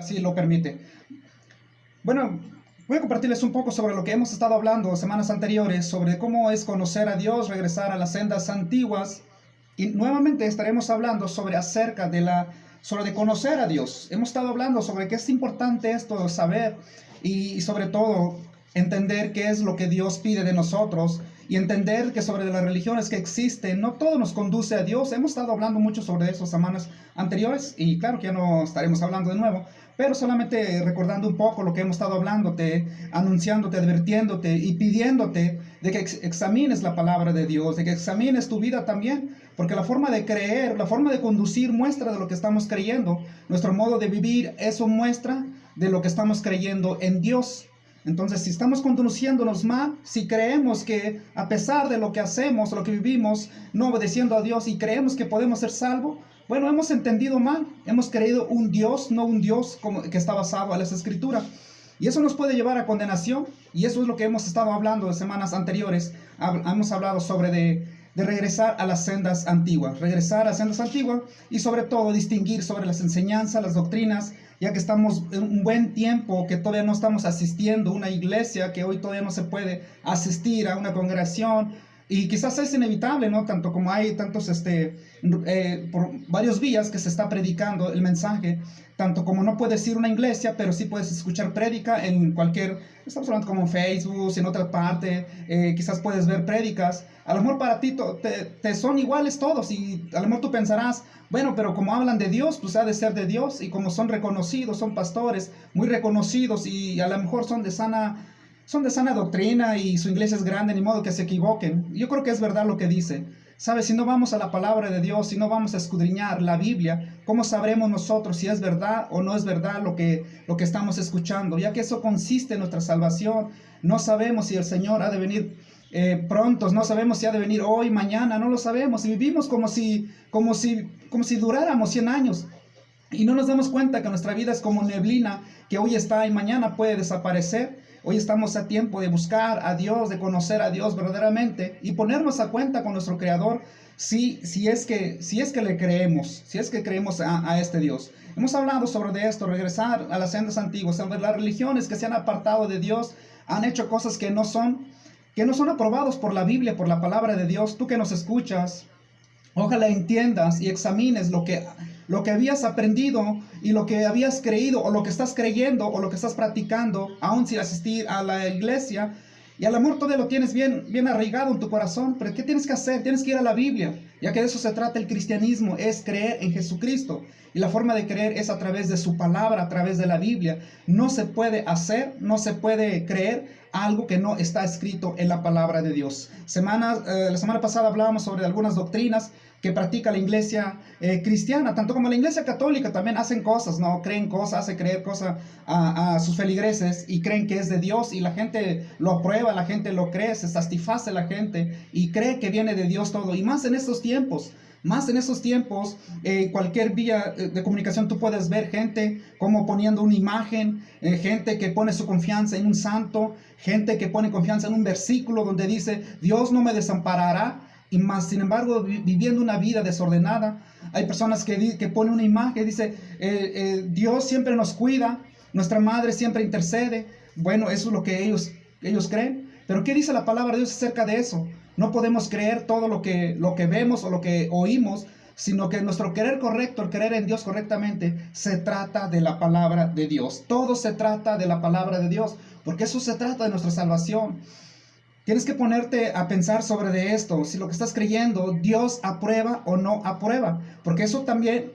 así lo permite. Bueno, voy a compartirles un poco sobre lo que hemos estado hablando semanas anteriores, sobre cómo es conocer a Dios, regresar a las sendas antiguas. Y nuevamente estaremos hablando sobre de conocer a Dios. Hemos estado hablando sobre qué es importante esto de saber y sobre todo entender qué es lo que Dios pide de nosotros y entender que sobre las religiones que existen, no todo nos conduce a Dios. Hemos estado hablando mucho sobre eso semanas anteriores y claro que ya no estaremos hablando de nuevo, pero solamente recordando un poco lo que hemos estado hablándote, anunciándote, advirtiéndote y pidiéndote de que examines la palabra de Dios, de que examines tu vida también, porque la forma de creer, la forma de conducir muestra de lo que estamos creyendo. Nuestro modo de vivir, eso muestra de lo que estamos creyendo en Dios. Entonces, si estamos conduciéndonos mal, si creemos que a pesar de lo que hacemos, lo que vivimos, no obedeciendo a Dios y creemos que podemos ser salvos, bueno, hemos entendido mal, hemos creído un Dios, no un Dios que está basado en las Escrituras. Y eso nos puede llevar a condenación, y eso es lo que hemos estado hablando de semanas anteriores. Hemos hablado sobre de regresar a las sendas antiguas, y sobre todo distinguir sobre las enseñanzas, las doctrinas, ya que estamos en un buen tiempo que todavía no estamos asistiendo a una iglesia, que hoy todavía no se puede asistir a una congregación, y quizás es inevitable, ¿no? Tanto como hay tantos, por varios vías que se está predicando el mensaje, tanto como no puedes ir a una iglesia, pero sí puedes escuchar prédica en estamos hablando como en Facebook, en otra parte, quizás puedes ver prédicas. A lo mejor para ti te son iguales todos y a lo mejor tú pensarás, bueno, pero como hablan de Dios, pues ha de ser de Dios, y como son reconocidos, son pastores muy reconocidos y a lo mejor son de sana doctrina y su iglesia es grande, ni modo que se equivoquen. Yo creo que es verdad lo que dice. ¿Sabes? Si no vamos a la palabra de Dios, si no vamos a escudriñar la Biblia, ¿cómo sabremos nosotros si es verdad o no es verdad lo que estamos escuchando? Ya que eso consiste en nuestra salvación. No sabemos si el Señor ha de venir pronto, no sabemos si ha de venir hoy, mañana, no lo sabemos. Y vivimos como si duráramos 100 años. Y no nos damos cuenta que nuestra vida es como neblina, que hoy está y mañana puede desaparecer. Hoy estamos a tiempo de buscar a Dios, de conocer a Dios verdaderamente y ponernos a cuenta con nuestro Creador si es que le creemos, si es que creemos a este Dios. Hemos hablado sobre esto, regresar a las sendas antiguas, sobre las religiones que se han apartado de Dios, han hecho cosas que no son aprobados por la Biblia, por la palabra de Dios. Tú que nos escuchas, ojalá entiendas y examines lo que habías aprendido y lo que habías creído o lo que estás creyendo o lo que estás practicando, aún sin asistir a la iglesia. Y al amor todavía lo tienes bien arraigado en tu corazón. Pero ¿qué tienes que hacer? Tienes que ir a la Biblia, ya que de eso se trata el cristianismo, es creer en Jesucristo. Y la forma de creer es a través de su palabra, a través de la Biblia. No se puede creer algo que no está escrito en la palabra de Dios. La semana pasada hablábamos sobre algunas doctrinas que practica la iglesia cristiana, tanto como la iglesia católica también hacen cosas, ¿no? Creen cosas, hacen creer cosas a sus feligreses y creen que es de Dios y la gente lo aprueba, la gente lo cree, se satisface la gente y cree que viene de Dios todo. Y más en estos tiempos, cualquier vía de comunicación tú puedes ver gente como poniendo una imagen, gente que pone su confianza en un santo, gente que pone confianza en un versículo donde dice, Dios no me desamparará, y más, sin embargo, viviendo una vida desordenada. Hay personas que ponen una imagen, dice, Dios siempre nos cuida, nuestra madre siempre intercede. Bueno, eso es lo que ellos creen. Pero ¿qué dice la palabra de Dios acerca de eso? No podemos creer todo lo que vemos o lo que oímos, sino que nuestro querer correcto, el creer en Dios correctamente, se trata de la palabra de Dios. Todo se trata de la palabra de Dios, porque eso se trata de nuestra salvación. Tienes que ponerte a pensar sobre esto, si lo que estás creyendo, Dios aprueba o no aprueba, porque eso también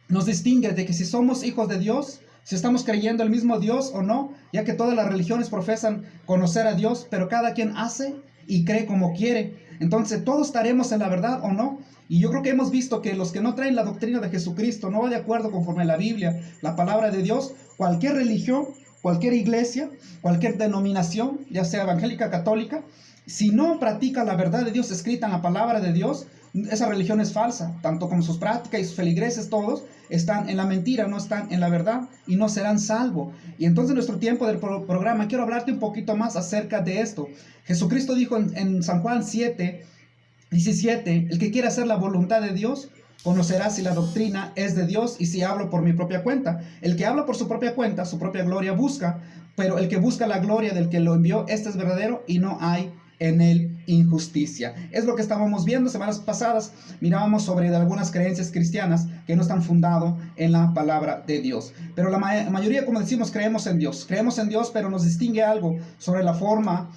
nos distingue de que si somos hijos de Dios, si estamos creyendo el mismo Dios o no, ya que todas las religiones profesan conocer a Dios, pero cada quien hace y cree como quiere. Entonces, ¿todos estaremos en la verdad o no? Y yo creo que hemos visto que los que no traen la doctrina de Jesucristo, no va de acuerdo conforme a la Biblia, la palabra de Dios, cualquier religión, cualquier iglesia, cualquier denominación, ya sea evangélica, católica, si no practica la verdad de Dios escrita en la palabra de Dios, esa religión es falsa, tanto como sus prácticas y sus feligreses, todos están en la mentira, no están en la verdad y no serán salvos. Y entonces en nuestro tiempo del programa quiero hablarte un poquito más acerca de esto. Jesucristo dijo en San Juan 7:17, el que quiera hacer la voluntad de Dios, Conocerás si la doctrina es de Dios y si hablo por mi propia cuenta. El que habla por su propia cuenta, su propia gloria busca, pero el que busca la gloria del que lo envió, este es verdadero y no hay en él injusticia. Es lo que estábamos viendo semanas pasadas. Mirábamos sobre algunas creencias cristianas que no están fundadas en la palabra de Dios. Pero la mayoría, como decimos, creemos en Dios. Creemos en Dios, pero nos distingue algo sobre la forma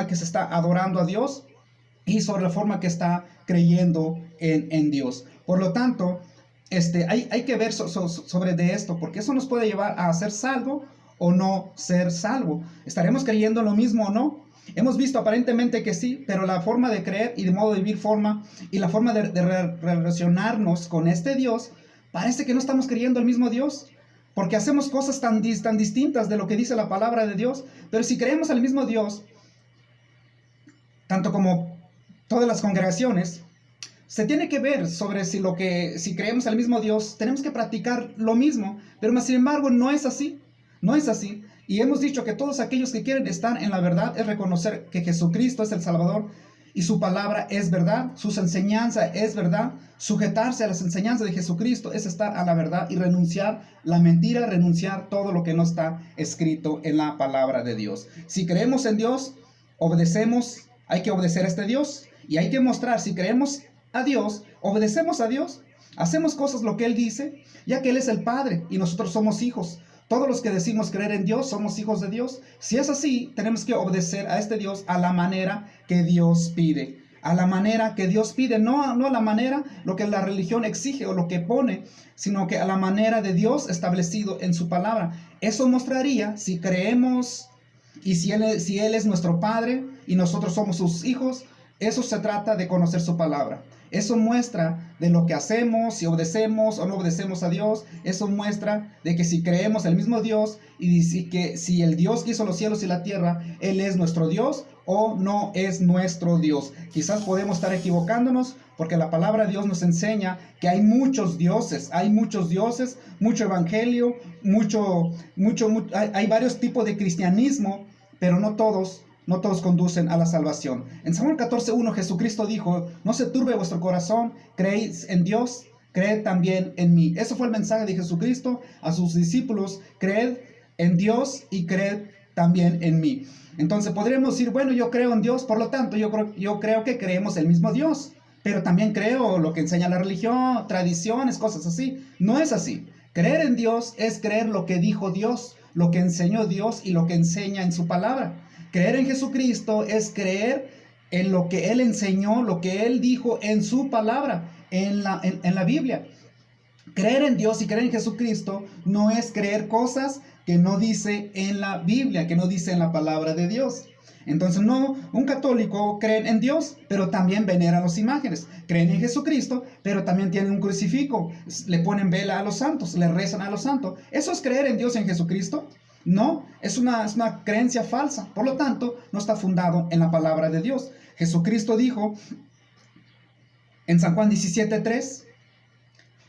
que se está adorando a Dios y sobre la forma que está creyendo en Dios. Por lo tanto, hay que ver sobre de esto, porque eso nos puede llevar a ser salvo o no ser salvo. ¿Estaremos creyendo lo mismo o no? Hemos visto aparentemente que sí, pero la forma de creer y de modo de vivir y la forma de relacionarnos con este Dios, parece que no estamos creyendo el mismo Dios, porque hacemos cosas tan distintas de lo que dice la palabra de Dios. Pero si creemos al mismo Dios, tanto como todas las congregaciones, se tiene que ver sobre si creemos al mismo Dios, tenemos que practicar lo mismo, pero más sin embargo no es así, no es así. Y hemos dicho que todos aquellos que quieren estar en la verdad es reconocer que Jesucristo es el Salvador y su palabra es verdad, su enseñanza es verdad. Sujetarse a las enseñanzas de Jesucristo es estar a la verdad y renunciar la mentira, renunciar todo lo que no está escrito en la palabra de Dios. Si creemos en Dios, obedecemos, hay que obedecer a este Dios y hay que mostrar si creemos a Dios, obedecemos a Dios, hacemos cosas lo que Él dice, ya que Él es el Padre y nosotros somos hijos. Todos los que decimos creer en Dios somos hijos de Dios. Si es así, tenemos que obedecer a este Dios a la manera que Dios pide. A la manera que Dios pide, no a la manera, lo que la religión exige o lo que pone, sino que a la manera de Dios establecido en su palabra. Eso mostraría si creemos y si Él es nuestro Padre y nosotros somos sus hijos. Eso se trata de conocer su palabra. Eso muestra de lo que hacemos, si obedecemos o no obedecemos a Dios. Eso muestra de que si creemos el mismo Dios y que si el Dios que hizo los cielos y la tierra, Él es nuestro Dios o no es nuestro Dios. Quizás podemos estar equivocándonos porque la palabra de Dios nos enseña que hay muchos dioses, mucho evangelio, hay varios tipos de cristianismo, pero no todos conducen a la salvación. En Samuel 14:1 Jesucristo dijo: no se turbe vuestro corazón, creéis en Dios, creed también en mí. Eso fue el mensaje de Jesucristo a sus discípulos: creed en Dios y creed también en mí. Entonces podríamos decir, bueno, yo creo en Dios, por lo tanto yo creo que creemos el mismo Dios, pero también creo lo que enseña la religión, tradiciones, cosas así. No es así. Creer en Dios es creer lo que dijo Dios, lo que enseñó Dios y lo que enseña en su palabra. Creer en Jesucristo es creer en lo que Él enseñó, lo que Él dijo en su palabra, en la Biblia. Creer en Dios y creer en Jesucristo no es creer cosas que no dice en la Biblia, que no dice en la palabra de Dios. Entonces, no, un católico cree en Dios, pero también venera las imágenes. Creen en Jesucristo, pero también tienen un crucifijo. Le ponen vela a los santos, le rezan a los santos. ¿Eso es creer en Dios y en Jesucristo? No, es una creencia falsa. Por lo tanto, no está fundado en la palabra de Dios. Jesucristo dijo en San Juan 17:3: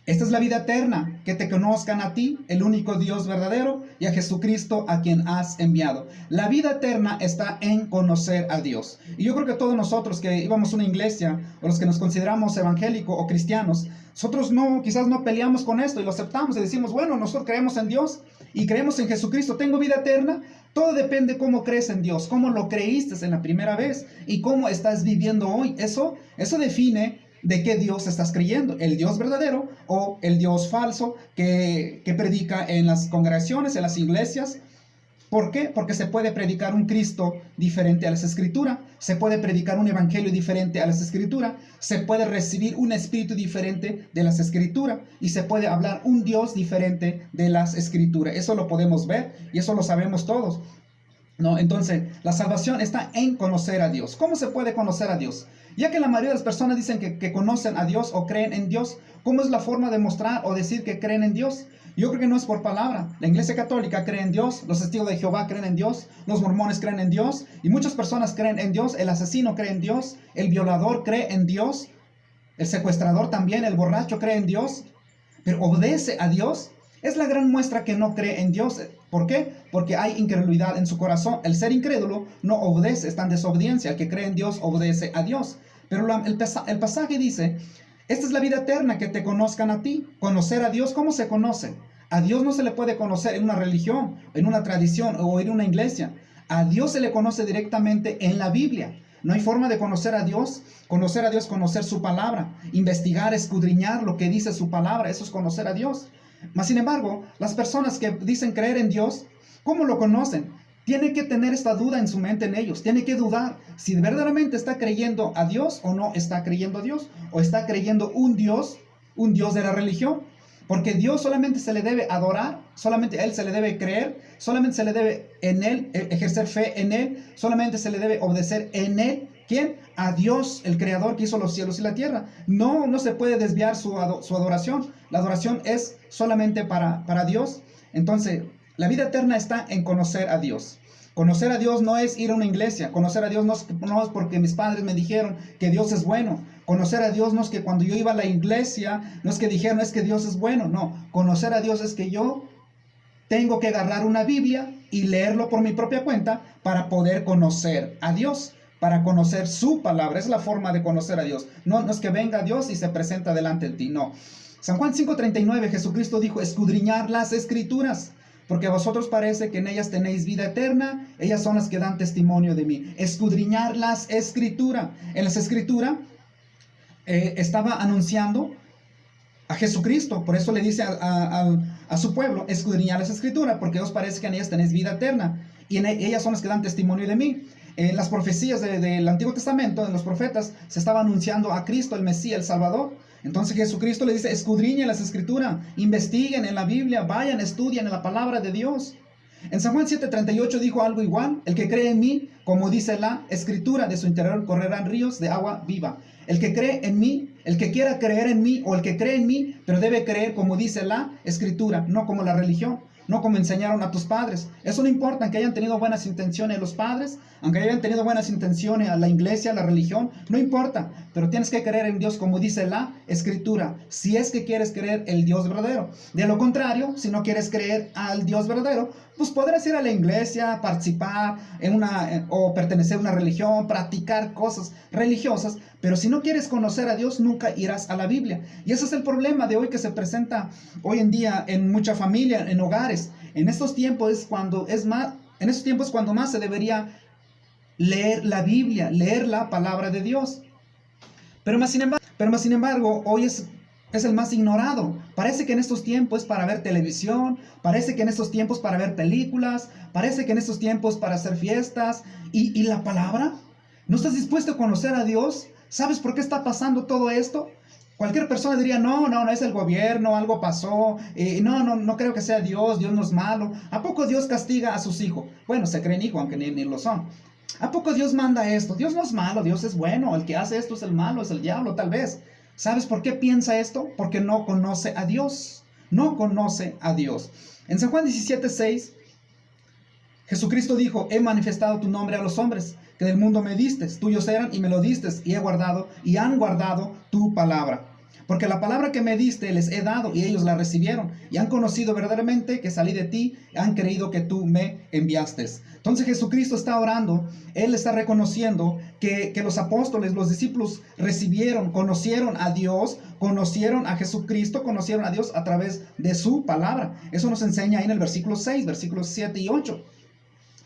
esta es la vida eterna, que te conozcan a ti, el único Dios verdadero, y a Jesucristo a quien has enviado. La vida eterna está en conocer a Dios. Y yo creo que todos nosotros que íbamos a una iglesia, o los que nos consideramos evangélicos o cristianos, nosotros quizás no peleamos con esto y lo aceptamos y decimos, bueno, nosotros creemos en Dios y creemos en Jesucristo, tengo vida eterna. Todo depende cómo crees en Dios, cómo lo creíste en la primera vez y cómo estás viviendo hoy. Eso define de qué Dios estás creyendo, el Dios verdadero o el Dios falso que predica en las congregaciones, en las iglesias. ¿Por qué? Porque se puede predicar un Cristo diferente a las Escrituras, se puede predicar un evangelio diferente a las Escrituras, se puede recibir un espíritu diferente de las Escrituras y se puede hablar un Dios diferente de las Escrituras. Eso lo podemos ver y eso lo sabemos todos, ¿no? Entonces, la salvación está en conocer a Dios. ¿Cómo se puede conocer a Dios? Ya que la mayoría de las personas dicen que conocen a Dios o creen en Dios, ¿cómo es la forma de mostrar o decir que creen en Dios? Yo creo que no es por palabra. La Iglesia Católica cree en Dios, los testigos de Jehová creen en Dios, los mormones creen en Dios, y muchas personas creen en Dios. El asesino cree en Dios, el violador cree en Dios, el secuestrador también, el borracho cree en Dios, pero obedece a Dios. Es la gran muestra que no cree en Dios. ¿Por qué? Porque hay incredulidad en su corazón. El ser incrédulo no obedece, está en desobediencia. El que cree en Dios obedece a Dios. Pero el pasaje dice Esta es la vida eterna, que te conozcan a ti. Conocer a Dios, ¿cómo se conoce? A Dios no se le puede conocer en una religión, en una tradición o en una iglesia. A Dios se le conoce directamente en la Biblia. No hay forma de conocer a Dios, conocer su palabra, investigar, escudriñar lo que dice su palabra. Eso es conocer a Dios. Mas, sin embargo, las personas que dicen creer en Dios, ¿cómo lo conocen? Tiene que tener esta duda en su mente, en ellos. Tiene que dudar si verdaderamente está creyendo a Dios o no está creyendo a Dios. O está creyendo un Dios de la religión. Porque Dios solamente se le debe adorar, solamente a Él se le debe creer, solamente se le debe en Él ejercer fe en Él, solamente se le debe obedecer en Él. ¿Quién? A Dios, el Creador que hizo los cielos y la tierra. No se puede desviar su adoración. La adoración es solamente para Dios. Entonces, la vida eterna está en conocer a Dios. Conocer a Dios no es ir a una iglesia. Conocer a Dios no es porque mis padres me dijeron que Dios es bueno. Conocer a Dios no es que cuando yo iba a la iglesia, no es que dijeron es que Dios es bueno. No, conocer a Dios es que yo tengo que agarrar una Biblia y leerlo por mi propia cuenta para poder conocer a Dios, para conocer su palabra. Es la forma de conocer a Dios. No es que venga Dios y se presenta delante de ti, no. San Juan 5:39, Jesucristo dijo, escudriñar las escrituras, porque a vosotros parece que en ellas tenéis vida eterna, ellas son las que dan testimonio de mí. Escudriñar las escrituras. En las escrituras estaba anunciando a Jesucristo, por eso le dice a su pueblo, escudriñar las escrituras, porque os parece que en ellas tenéis vida eterna, y ellas son las que dan testimonio de mí. En las profecías del Antiguo Testamento, en los profetas, se estaba anunciando a Cristo, el Mesías, el Salvador. Entonces Jesucristo le dice, escudriñen las escrituras, investiguen en la Biblia, vayan, estudien en la palabra de Dios. En San Juan 7:38 dijo algo igual, el que cree en mí, como dice la escritura, de su interior correrán ríos de agua viva. El que cree en mí, el que quiera creer en mí, o el que cree en mí, pero debe creer como dice la escritura, no como la religión, no como enseñaron a tus padres. Eso no importa, aunque hayan tenido buenas intenciones los padres, aunque hayan tenido buenas intenciones a la iglesia, a la religión, no importa, pero tienes que creer en Dios como dice la escritura, si es que quieres creer el Dios verdadero. De lo contrario, si no quieres creer al Dios verdadero, pues podrás ir a la iglesia, participar o pertenecer a una religión, practicar cosas religiosas, pero si no quieres conocer a Dios, nunca irás a la Biblia. Y ese es el problema de hoy que se presenta hoy en día en mucha familia, en hogares. En estos tiempos es cuando más se debería leer la Biblia, leer la palabra de Dios. Pero más sin embargo, hoy es el más ignorado. Parece que en estos tiempos es para ver televisión, parece que en estos tiempos para ver películas, parece que en estos tiempos para hacer fiestas. ¿Y la palabra? ¿No estás dispuesto a conocer a Dios? ¿Sabes por qué está pasando todo esto? Cualquier persona diría, no es el gobierno, algo pasó, no creo que sea Dios no es malo. ¿A poco Dios castiga a sus hijos? Bueno, se creen hijos, aunque ni lo son. ¿A poco Dios manda esto? Dios no es malo, Dios es bueno, el que hace esto es el malo, es el diablo tal vez. ¿Sabes por qué piensa esto? Porque no conoce a Dios, no conoce a Dios. En San Juan 17:6, Jesucristo dijo, he manifestado tu nombre a los hombres, que del mundo me distes, tuyos eran y me lo distes, y han guardado tu palabra. Porque la palabra que me diste les he dado, y ellos la recibieron, y han conocido verdaderamente que salí de ti, y han creído que tú me enviaste. Entonces Jesucristo está orando, Él está reconociendo que los apóstoles, los discípulos conocieron a Dios, conocieron a Jesucristo, conocieron a Dios a través de su palabra. Eso nos enseña ahí en el versículo 6, versículos 7 y 8.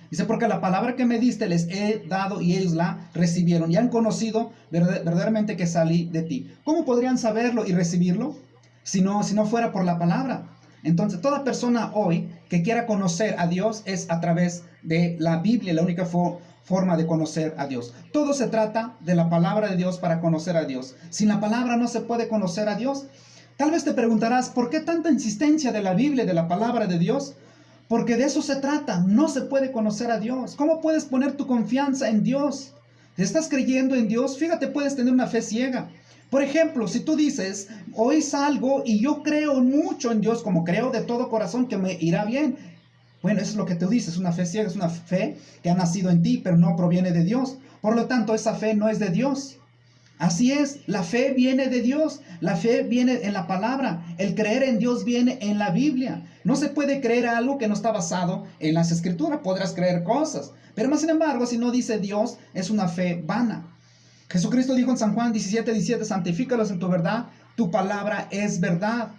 Dice, porque la palabra que me diste les he dado y ellos la recibieron y han conocido verdaderamente que salí de ti. ¿Cómo podrían saberlo y recibirlo si no fuera por la palabra? Entonces, toda persona hoy que quiera conocer a Dios es a través de la Biblia, la única forma de conocer a Dios. Todo se trata de la palabra de Dios para conocer a Dios. Sin la palabra no se puede conocer a Dios. Tal vez te preguntarás, ¿por qué tanta insistencia de la Biblia, de la palabra de Dios? Porque de eso se trata, no se puede conocer a Dios. ¿Cómo puedes poner tu confianza en Dios? Si estás creyendo en Dios, fíjate, puedes tener una fe ciega. Por ejemplo, si tú dices, hoy salgo y yo creo mucho en Dios, como creo de todo corazón que me irá bien. Bueno, eso es lo que tú dices, una fe ciega, es una fe que ha nacido en ti, pero no proviene de Dios. Por lo tanto, esa fe no es de Dios. Así es, la fe viene de Dios, la fe viene en la palabra, el creer en Dios viene en la Biblia. No se puede creer algo que no está basado en las escrituras, podrás creer cosas, pero más sin embargo, si no dice Dios, es una fe vana. Jesucristo dijo en San Juan 17:17, santifícalos en tu verdad, tu palabra es verdad.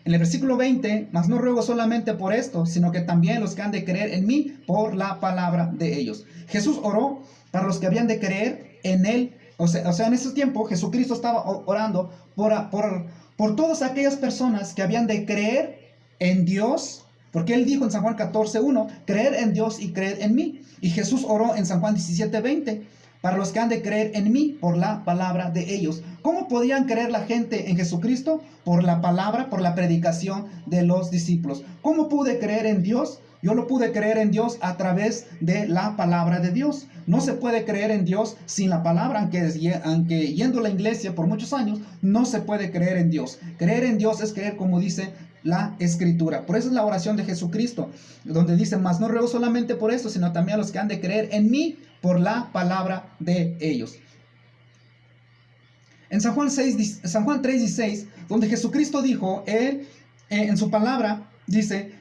En el versículo 20, mas no ruego solamente por esto, sino que también los que han de creer en mí por la palabra de ellos. Jesús oró para los que habían de creer en él. O sea, en ese tiempo Jesucristo estaba orando por todas aquellas personas que habían de creer en Dios, porque él dijo en San Juan 14:1, creer en Dios y creer en mí. Y Jesús oró en San Juan 17:20, para los que han de creer en mí por la palabra de ellos. ¿Cómo podían creer la gente en Jesucristo? Por la palabra, por la predicación de los discípulos. ¿Cómo pude creer en Dios? Yo lo pude creer en Dios a través de la palabra de Dios. No se puede creer en Dios sin la palabra, aunque yendo a la iglesia por muchos años, no se puede creer en Dios. Creer en Dios es creer como dice la Escritura. Por eso es la oración de Jesucristo, donde dice, mas no ruego solamente por esto, sino también a los que han de creer en mí por la palabra de ellos. En San Juan 3:16, donde Jesucristo dijo, él en su palabra dice,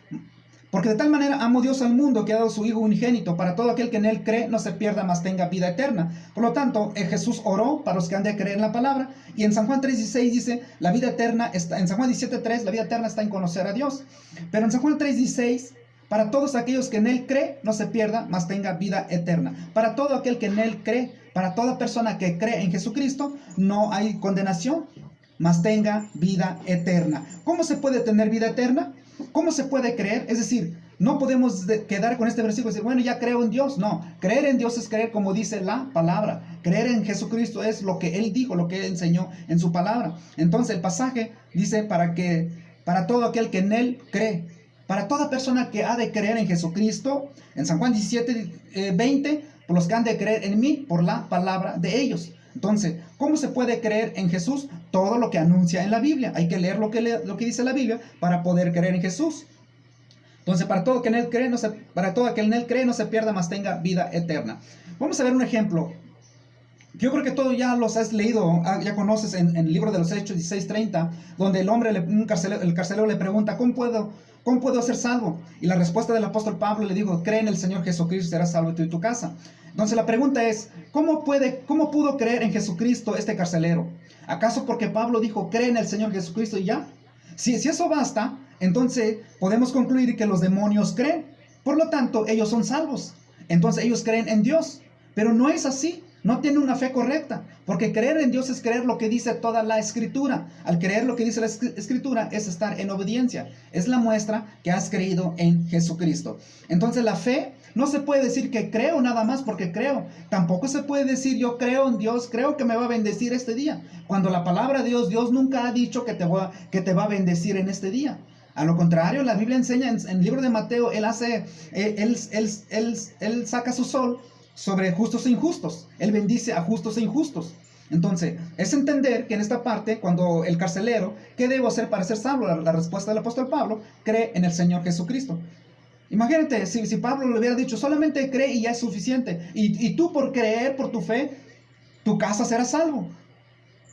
porque de tal manera amó Dios al mundo que ha dado su Hijo unigénito, para todo aquel que en él cree no se pierda, mas tenga vida eterna. Por lo tanto, Jesús oró para los que han de creer en la palabra, y en San Juan 3:16 dice, la vida eterna está, en San Juan 17:3, la vida eterna está en conocer a Dios. Pero en San Juan 3:16, para todos aquellos que en él cree no se pierda, mas tenga vida eterna. Para todo aquel que en él cree, para toda persona que cree en Jesucristo, no hay condenación, mas tenga vida eterna. ¿Cómo se puede tener vida eterna? ¿Cómo se puede creer? Es decir, no podemos quedar con este versículo y decir, bueno, ya creo en Dios. No, creer en Dios es creer como dice la palabra. Creer en Jesucristo es lo que Él dijo, lo que Él enseñó en su palabra. Entonces el pasaje dice para todo aquel que en Él cree, para toda persona que ha de creer en Jesucristo, en San Juan 17:20, por los que han de creer en mí, por la palabra de ellos. Entonces, ¿cómo se puede creer en Jesús? Todo lo que anuncia en la Biblia. Hay que leer lo que dice la Biblia para poder creer en Jesús. Entonces, para todo aquel que en él cree no se pierda, mas tenga vida eterna. Vamos a ver un ejemplo. Yo creo que todo ya los has leído, ya conoces en el libro de los Hechos 16:30, donde el carcelero le pregunta, ¿cómo puedo ser salvo? Y la respuesta del apóstol Pablo le dijo, cree en el Señor Jesucristo y serás salvo tú y tu casa. Entonces la pregunta es, ¿cómo pudo creer en Jesucristo este carcelero? ¿Acaso porque Pablo dijo, cree en el Señor Jesucristo y ya? Si eso basta, entonces podemos concluir que los demonios creen. Por lo tanto, ellos son salvos. Entonces ellos creen en Dios. Pero no es así. No tiene una fe correcta, porque creer en Dios es creer lo que dice toda la Escritura. Al creer lo que dice la Escritura es estar en obediencia. Es la muestra que has creído en Jesucristo. Entonces la fe no se puede decir que creo nada más porque creo. Tampoco se puede decir yo creo en Dios, creo que me va a bendecir este día. Cuando la palabra de Dios nunca ha dicho que te va a bendecir en este día. A lo contrario, la Biblia enseña en el libro de Mateo, él saca su sol sobre justos e injustos. Él bendice a justos e injustos. Entonces, es entender que en esta parte, cuando el carcelero, ¿qué debo hacer para ser salvo? La respuesta del apóstol Pablo, cree en el Señor Jesucristo. Imagínate, si Pablo le hubiera dicho, solamente cree y ya es suficiente. Y tú por creer, por tu fe, tu casa será salvo.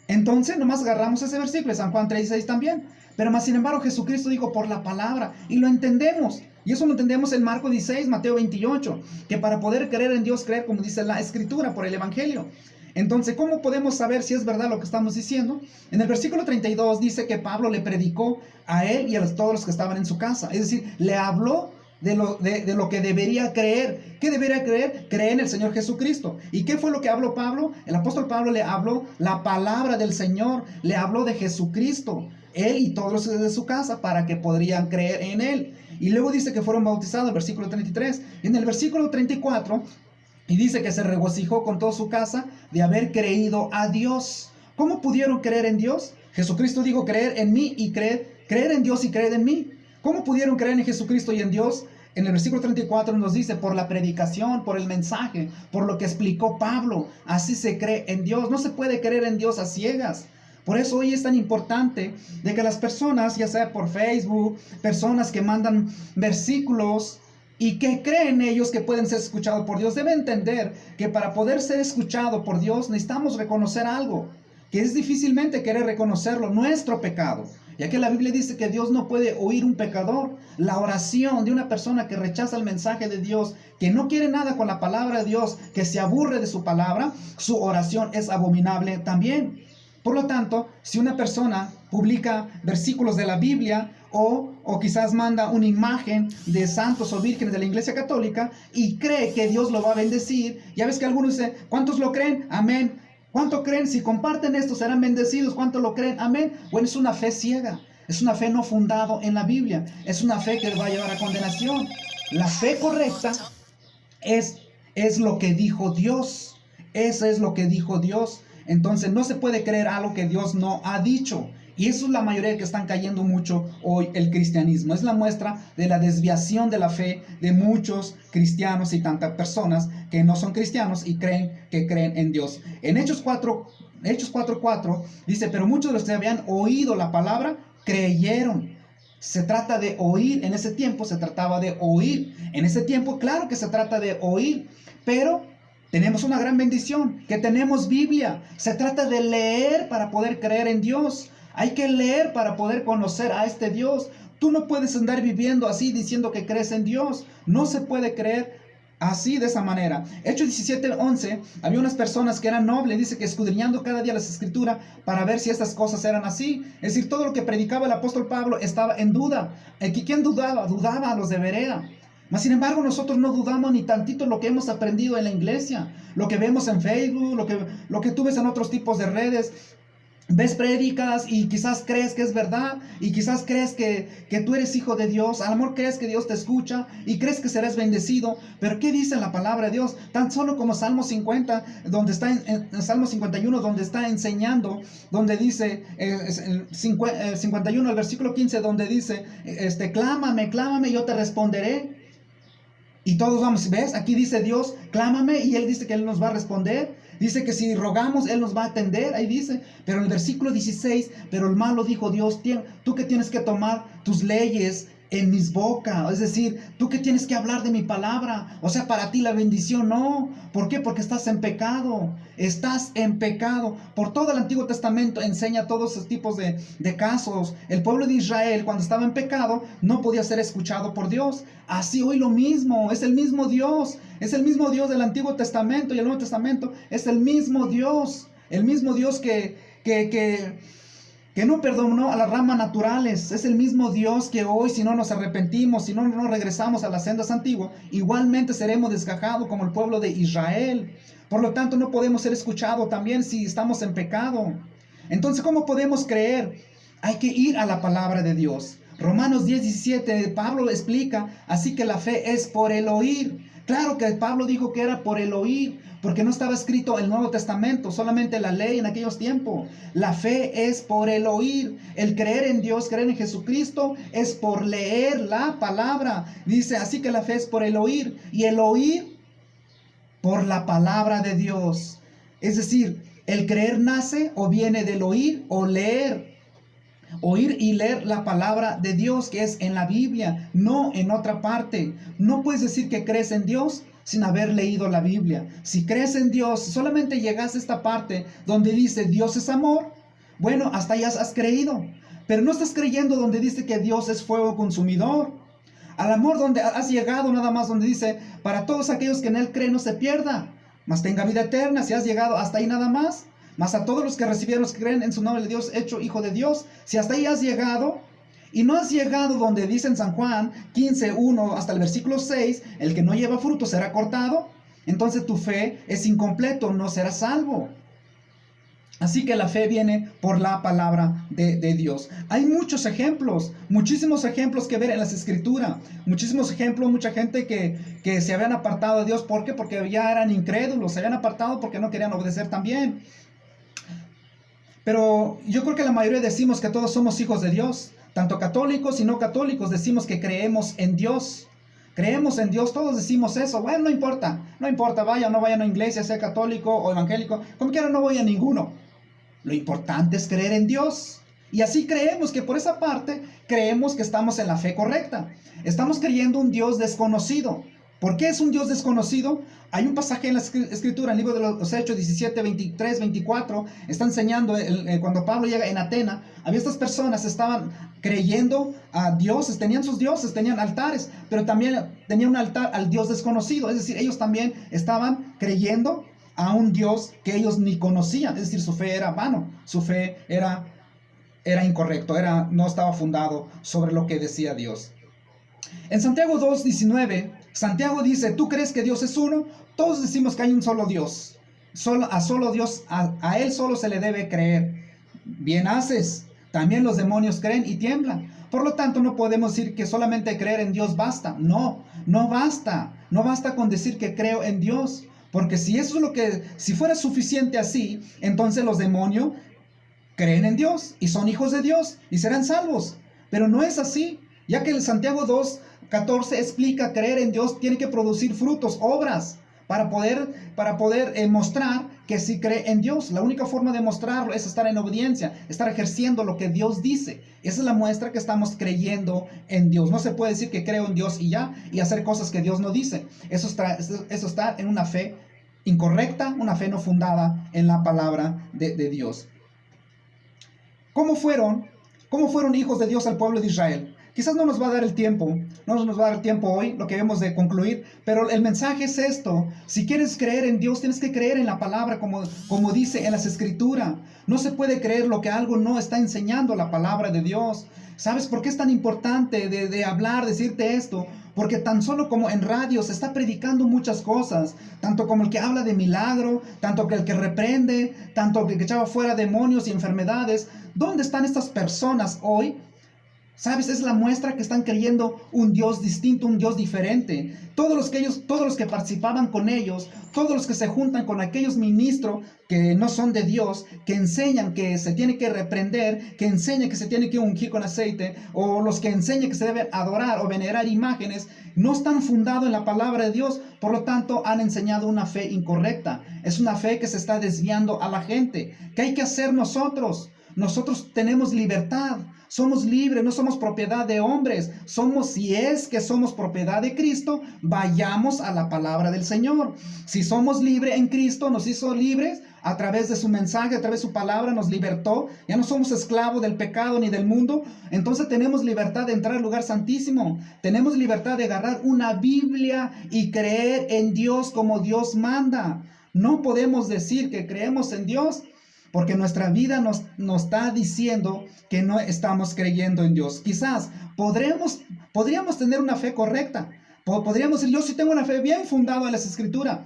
Entonces, nomás agarramos ese versículo, San Juan 3:6 también. Pero más sin embargo, Jesucristo dijo por la palabra, y lo entendemos. Y eso lo entendemos en Marcos 16, Mateo 28, que para poder creer en Dios, creer como dice la Escritura, por el Evangelio. Entonces, ¿cómo podemos saber si es verdad lo que estamos diciendo? En el versículo 32 dice que Pablo le predicó a él y a todos los que estaban en su casa. Es decir, le habló de lo que debería creer. ¿Qué debería creer? Creer en el Señor Jesucristo. ¿Y qué fue lo que habló Pablo? El apóstol Pablo le habló la palabra del Señor, le habló de Jesucristo, él y todos los de su casa, para que podrían creer en él. Y luego dice que fueron bautizados, el versículo 33. Y en el versículo 34, y dice que se regocijó con toda su casa de haber creído a Dios. ¿Cómo pudieron creer en Dios? Jesucristo dijo, creer en mí y creer en Dios y creer en mí. ¿Cómo pudieron creer en Jesucristo y en Dios? En el versículo 34 nos dice, por la predicación, por el mensaje, por lo que explicó Pablo. Así se cree en Dios. No se puede creer en Dios a ciegas. Por eso hoy es tan importante de que las personas, ya sea por Facebook, personas que mandan versículos y que creen ellos que pueden ser escuchados por Dios, deben entender que para poder ser escuchado por Dios necesitamos reconocer algo, que es difícilmente querer reconocerlo, nuestro pecado. Ya que la Biblia dice que Dios no puede oír un pecador. La oración de una persona que rechaza el mensaje de Dios, que no quiere nada con la palabra de Dios, que se aburre de su palabra, su oración es abominable también. Por lo tanto, si una persona publica versículos de la Biblia o quizás manda una imagen de santos o vírgenes de la Iglesia Católica y cree que Dios lo va a bendecir, ya ves que algunos dicen, ¿cuántos lo creen? Amén. ¿Cuánto creen? Si comparten esto serán bendecidos. ¿Cuánto lo creen? Amén. Bueno, es una fe ciega. Es una fe no fundada en la Biblia. Es una fe que va a llevar a condenación. La fe correcta es lo que dijo Dios. Eso es lo que dijo Dios. Entonces no se puede creer algo que Dios no ha dicho. Y eso es la mayoría que están cayendo mucho hoy el cristianismo. Es la muestra de la desviación de la fe de muchos cristianos y tantas personas que no son cristianos y creen en Dios. En Hechos 4:4 dice, pero muchos de los que habían oído la palabra creyeron. Se trata de oír. En ese tiempo se trataba de oír. En ese tiempo, claro que se trata de oír, pero tenemos una gran bendición, que tenemos Biblia. Se trata de leer para poder creer en Dios. Hay que leer para poder conocer a este Dios. Tú no puedes andar viviendo así diciendo que crees en Dios. No se puede creer así, de esa manera. Hechos 17:11, había unas personas que eran nobles, dice que escudriñando cada día las escrituras para ver si estas cosas eran así. Es decir, todo lo que predicaba el apóstol Pablo estaba en duda. ¿Quién dudaba? Dudaba a los de Berea. Mas sin embargo nosotros no dudamos ni tantito lo que hemos aprendido en la iglesia, lo que vemos en Facebook, lo que tú ves en otros tipos de redes. Ves prédicas y quizás crees que es verdad y quizás crees que tú eres hijo de Dios. A lo mejor crees que Dios te escucha y crees que serás bendecido. Pero ¿qué dice la palabra de Dios? Tan solo como Salmo 50, donde está en Salmo 51, donde está enseñando, donde dice 51, el versículo 15, donde dice, clámame, clámame, yo te responderé. Y todos vamos, ¿ves? Aquí dice Dios, clámame, y Él dice que Él nos va a responder. Dice que si rogamos, Él nos va a atender. Ahí dice, pero en el versículo 16, pero el malo dijo Dios, tú que tienes que tomar tus leyes en mis bocas, es decir, tú que tienes que hablar de mi palabra, o sea, para ti la bendición no. ¿Por qué? Porque estás en pecado, por todo el Antiguo Testamento enseña todos esos tipos de casos. El pueblo de Israel, cuando estaba en pecado, no podía ser escuchado por Dios. Así hoy lo mismo, es el mismo Dios del Antiguo Testamento y el Nuevo Testamento, es el mismo Dios que no perdonó a las ramas naturales. Es el mismo Dios que hoy, si no nos arrepentimos, si no nos regresamos a las sendas antiguas, igualmente seremos desgajados como el pueblo de Israel. Por lo tanto, no podemos ser escuchados también si estamos en pecado. Entonces, ¿cómo podemos creer? Hay que ir a la palabra de Dios. Romanos 10:17, Pablo explica, así que la fe es por el oír. Claro que Pablo dijo que era por el oír, porque no estaba escrito el Nuevo Testamento, solamente la ley en aquellos tiempos. La fe es por el oír. El creer en Dios, creer en Jesucristo, es por leer la palabra. Dice, así que la fe es por el oír. Y el oír por la palabra de Dios. Es decir, el creer nace o viene del oír o leer. Oír y leer la palabra de Dios, que es en la Biblia, no en otra parte. No puedes decir que crees en Dios sin haber leído la Biblia. Si crees en Dios, solamente llegas a esta parte donde dice Dios es amor, bueno, hasta ya has creído. Pero no estás creyendo donde dice que Dios es fuego consumidor. Al amor donde has llegado nada más, donde dice, para todos aquellos que en Él creen no se pierda, mas tenga vida eterna. Si has llegado hasta ahí nada más. Mas a todos los que recibieron, los que creen en su nombre de Dios, hecho hijo de Dios. Si hasta ahí has llegado, y no has llegado donde dice en San Juan 15:1 hasta el versículo 6, el que no lleva fruto será cortado, entonces tu fe es incompleto, no serás salvo. Así que la fe viene por la palabra de Dios. Hay muchos ejemplos, muchísimos ejemplos que ver en las escrituras. Muchísimos ejemplos, mucha gente que se habían apartado de Dios. ¿Por qué? Porque ya eran incrédulos, se habían apartado porque no querían obedecer también. Pero yo creo que la mayoría decimos que todos somos hijos de Dios. Tanto católicos y no católicos decimos que creemos en Dios. Creemos en Dios, todos decimos eso. Bueno, no importa, vaya o no vaya a una iglesia, sea católico o evangélico, como quiera no voy a ninguno. Lo importante es creer en Dios. Y así creemos que por esa parte, creemos que estamos en la fe correcta. Estamos creyendo un Dios desconocido. ¿Por qué es un Dios desconocido? Hay un pasaje en la Escritura, en el libro de los Hechos 17, 23, 24, está enseñando cuando Pablo llega en Atenas, había estas personas, estaban creyendo a dioses, tenían sus dioses, tenían altares, pero también tenían un altar al Dios desconocido, es decir, ellos también estaban creyendo a un Dios que ellos ni conocían, es decir, su fe era vano, su fe era incorrecto, no estaba fundado sobre lo que decía Dios. En Santiago 2:19, Santiago dice, ¿tú crees que Dios es uno? Todos decimos que hay un solo Dios. Solo Dios, a Él solo se le debe creer. Bien haces. También los demonios creen y tiemblan. Por lo tanto, no podemos decir que solamente creer en Dios basta. No basta. No basta con decir que creo en Dios. Porque si fuera suficiente así, entonces los demonios creen en Dios y son hijos de Dios y serán salvos. Pero no es así, ya que el Santiago 2:14 explica creer en Dios tiene que producir frutos, obras, para poder mostrar que sí cree en Dios. La única forma de mostrarlo es estar en obediencia, estar ejerciendo lo que Dios dice. Esa es la muestra que estamos creyendo en Dios. No se puede decir que creo en Dios y ya, y hacer cosas que Dios no dice. Eso está en una fe incorrecta, una fe no fundada en la palabra de Dios. ¿Cómo fueron hijos de Dios al pueblo de Israel? Quizás no nos va a dar el tiempo, hoy, lo que debemos de concluir, pero el mensaje es esto: si quieres creer en Dios, tienes que creer en la palabra como dice en las Escrituras. No se puede creer lo que algo no está enseñando la palabra de Dios. ¿Sabes por qué es tan importante de hablar, decirte esto? Porque tan solo como en radio se está predicando muchas cosas, tanto como el que habla de milagro, tanto que el que reprende, tanto que echaba fuera demonios y enfermedades. ¿Dónde están estas personas hoy? ¿Sabes? Es la muestra que están creyendo un Dios distinto, un Dios diferente. Todos los que participaban con ellos, todos los que se juntan con aquellos ministros que no son de Dios, que enseñan que se tiene que reprender, que enseñan que se tiene que ungir con aceite, o los que enseñan que se debe adorar o venerar imágenes, no están fundados en la palabra de Dios. Por lo tanto, han enseñado una fe incorrecta. Es una fe que se está desviando a la gente. ¿Qué hay que hacer nosotros? Nosotros tenemos libertad, somos libres, no somos propiedad de hombres. Si es que somos propiedad de Cristo, vayamos a la palabra del Señor. Si somos libres en Cristo, nos hizo libres a través de su mensaje, a través de su palabra, nos libertó. Ya no somos esclavos del pecado ni del mundo. Entonces tenemos libertad de entrar al lugar santísimo. Tenemos libertad de agarrar una Biblia y creer en Dios como Dios manda. No podemos decir que creemos en Dios porque nuestra vida nos está diciendo que no estamos creyendo en Dios. Quizás podríamos tener una fe correcta. Podríamos decir, yo sí tengo una fe bien fundada en las Escrituras.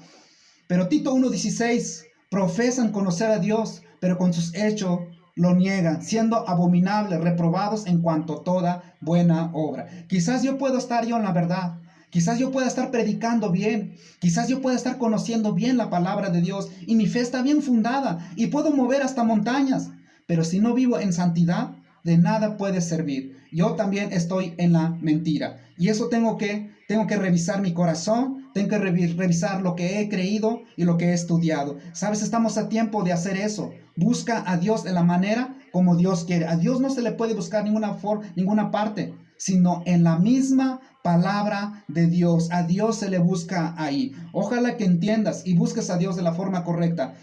Pero Tito 1:16, profesan conocer a Dios, pero con sus hechos lo niegan, siendo abominables, reprobados en cuanto a toda buena obra. Quizás yo puedo estar yo en la verdad. Quizás yo pueda estar predicando bien, quizás yo pueda estar conociendo bien la palabra de Dios y mi fe está bien fundada y puedo mover hasta montañas, pero si no vivo en santidad, de nada puede servir. Yo también estoy en la mentira y eso tengo que revisar mi corazón, tengo que revisar lo que he creído y lo que he estudiado. ¿Sabes? Estamos a tiempo de hacer eso. Busca a Dios de la manera como Dios quiere. A Dios no se le puede buscar ninguna parte, sino en la misma palabra de Dios. A Dios se le busca ahí. Ojalá que entiendas y busques a Dios de la forma correcta.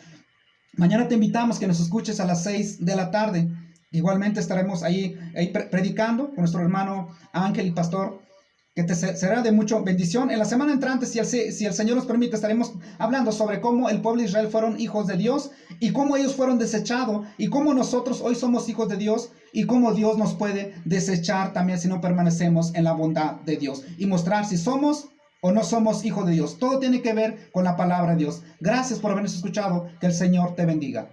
Mañana te invitamos que nos escuches a las 6 de la tarde. Igualmente estaremos ahí predicando con nuestro hermano Ángel y pastor, que te será de mucha bendición. En la semana entrante, si el Señor nos permite, estaremos hablando sobre cómo el pueblo de Israel fueron hijos de Dios y cómo ellos fueron desechados y cómo nosotros hoy somos hijos de Dios y cómo Dios nos puede desechar también si no permanecemos en la bondad de Dios y mostrar si somos o no somos hijos de Dios. Todo tiene que ver con la palabra de Dios. Gracias por habernos escuchado. Que el Señor te bendiga.